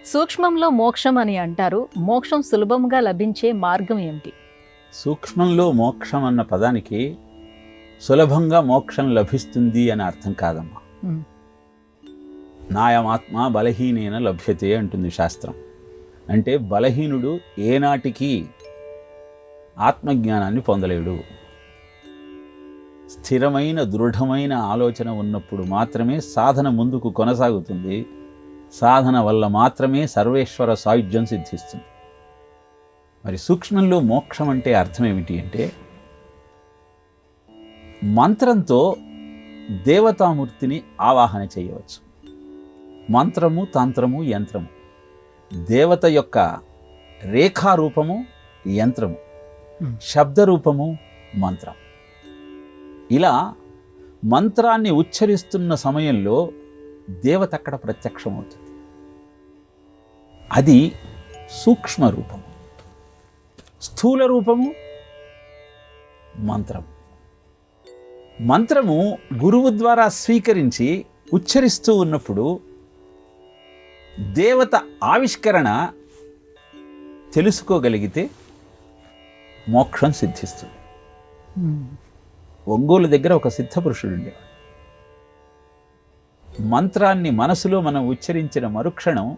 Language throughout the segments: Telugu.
సూక్ష్మంలో మోక్షం అని అంటారు. మోక్షం సులభంగా లభించే మార్గం ఏమిటి? సూక్ష్మంలో మోక్షం అన్న పదానికి సులభంగా మోక్షం లభిస్తుంది అని అర్థం కాదమ్మా. నాయమాత్మ బలహీనేన లభ్యతే అంటుంది శాస్త్రం. అంటే బలహీనుడు ఏనాటికి ఆత్మజ్ఞానాన్ని పొందలేడు. స్థిరమైన దృఢమైన ఆలోచన ఉన్నప్పుడు మాత్రమే సాధన ముందుకు కొనసాగుతుంది. సాధన వల్ల మాత్రమే సర్వేశ్వర సాయుధ్యం సిద్ధిస్తుంది. మరి సూక్ష్మంలో మోక్షం అంటే అర్థం ఏమిటి అంటే, మంత్రంతో దేవతామూర్తిని ఆవాహన చేయవచ్చు. మంత్రము, తంత్రము, యంత్రము. దేవత యొక్క రేఖారూపము యంత్రము, శబ్దరూపము మంత్రం. ఇలా మంత్రాన్ని ఉచ్చరిస్తున్న సమయంలో దేవత అక్కడ ప్రత్యక్షమవుతుంది. అది సూక్ష్మ రూపము. స్థూల రూపము మంత్రం. మంత్రము గురువు ద్వారా స్వీకరించి ఉచ్చరిస్తూ ఉన్నప్పుడు దేవత ఆవిష్కరణ తెలుసుకోగలిగితే మోక్షం సిద్ధిస్తుంది. ఒంగోలు దగ్గర ఒక సిద్ధపురుషుడు ఉండేవాడు. మంత్రాన్ని మనసులో మనం ఉచ్చరించిన మరుక్షణం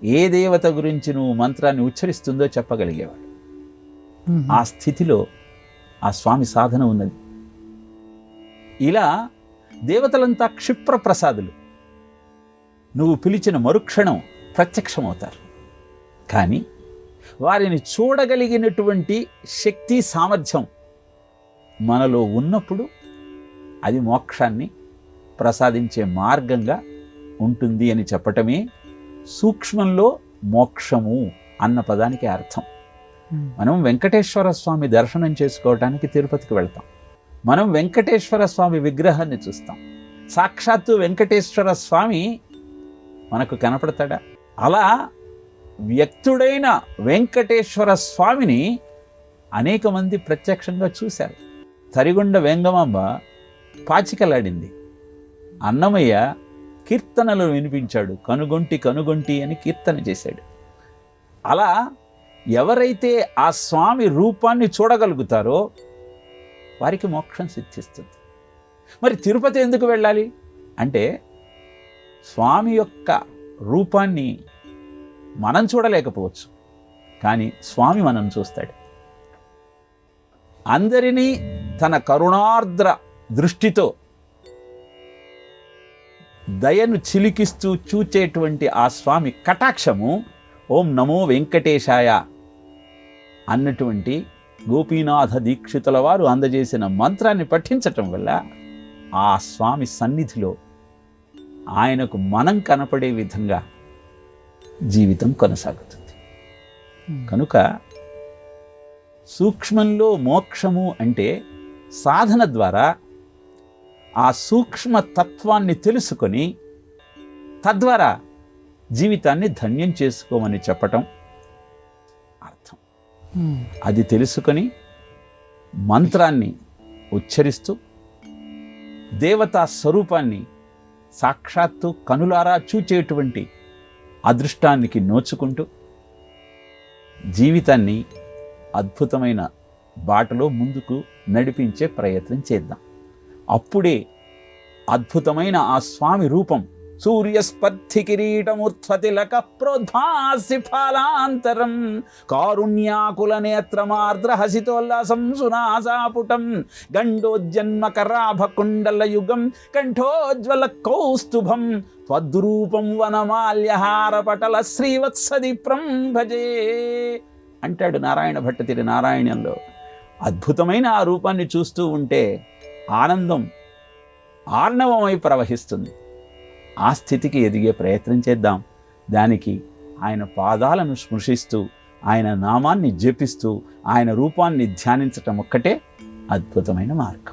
ఏ దేవత గురించి నువ్వు మంత్రాన్ని ఉచ్చరిస్తుందో చెప్పగలిగేవాడు. ఆ స్థితిలో ఆ స్వామి సాధన ఉన్నది. ఇలా దేవతలంతా క్షిప్ర ప్రసాదులు. నువ్వు పిలిచిన మరుక్షణం ప్రత్యక్షమవుతారు. కానీ వారిని చూడగలిగినటువంటి శక్తి సామర్థ్యం మనలో ఉన్నప్పుడు అది మోక్షాన్ని ప్రసాదించే మార్గంగా ఉంటుంది అని చెప్పటమే సూక్ష్మంలో మోక్షము అన్న పదానికి అర్థం. మనం వెంకటేశ్వర స్వామి దర్శనం చేసుకోవడానికి తిరుపతికి వెళ్తాం. మనం వెంకటేశ్వర స్వామి విగ్రహాన్ని చూస్తాం. సాక్షాత్తు వెంకటేశ్వర స్వామి మనకు కనపడతాడా? అలా వ్యక్తుడైన వెంకటేశ్వర స్వామిని అనేక మంది ప్రత్యక్షంగా చూశారు. తరిగొండ వెంగమాంబ పాచికలాడింది. అన్నమయ్య కీర్తనలు వినిపించాడు. కనుగొంటి కనుగొంటి అని కీర్తన చేశాడు. అలా ఎవరైతే ఆ స్వామి రూపాన్ని చూడగలుగుతారో వారికి మోక్షం సిద్ధిస్తుంది. మరి తిరుపతి ఎందుకు వెళ్ళాలి అంటే, స్వామి యొక్క రూపాన్ని మనం చూడలేకపోవచ్చు, కానీ స్వామి మనం చూస్తాడు. అందరినీ తన కరుణార్ద్ర దృష్టితో దయను చిలికిస్తూ చూచేటువంటి ఆ స్వామి కటాక్షము ఓం నమో వెంకటేశాయ అన్నటువంటి గోపీనాథ దీక్షితుల వారు అందజేసిన మంత్రాన్ని పఠించటం వల్ల ఆ స్వామి సన్నిధిలో ఆయనకు మనం కనపడే విధంగా జీవితం కొనసాగుతుంది. కనుక సూక్ష్మంలో మోక్షము అంటే సాధన ద్వారా ఆ సూక్ష్మ తత్వాన్ని తెలుసుకొని తద్వారా జీవితాన్ని ధన్యం చేసుకోమని చెప్పటం అర్థం. అది తెలుసుకొని మంత్రాన్ని ఉచ్చరిస్తూ దేవతా స్వరూపాన్ని సాక్షాత్తు కనులారా చూచేటువంటి అదృష్టానికి నోచుకుంటూ జీవితాన్ని అద్భుతమైన బాటలో ముందుకు నడిపించే ప్రయత్నం చేద్దాం. అప్పుడే అద్భుతమైన ఆ స్వామి రూపం సూర్యస్పర్ధి కిరీటమూర్ధ్వతిలక ప్రోద్భాసి ఫలాంతరం కారుణ్యాకుల నేత్రమార్ద్రహసితోల్లాసం సునాసాపుటం గండోజ్జన్మకరాభకుండల యుగం కంఠోజ్వల కౌస్తుభం త్వద్రూపం వనమాల్యహారపటల శ్రీవత్సదీప్రం భజే అంటాడు నారాయణ భట్టతిరి నారాయణంలో. అద్భుతమైన ఆ రూపాన్ని చూస్తూ ఉంటే ఆనందం ఆర్ణవమై ప్రవహిస్తుంది. ఆ స్థితికి ఎదిగే ప్రయత్నం చేద్దాం. దానికి ఆయన పాదాలను స్పృశిస్తూ ఆయన నామాన్ని జపిస్తూ ఆయన రూపాన్ని ధ్యానించటం ఒక్కటే అద్భుతమైన మార్గం.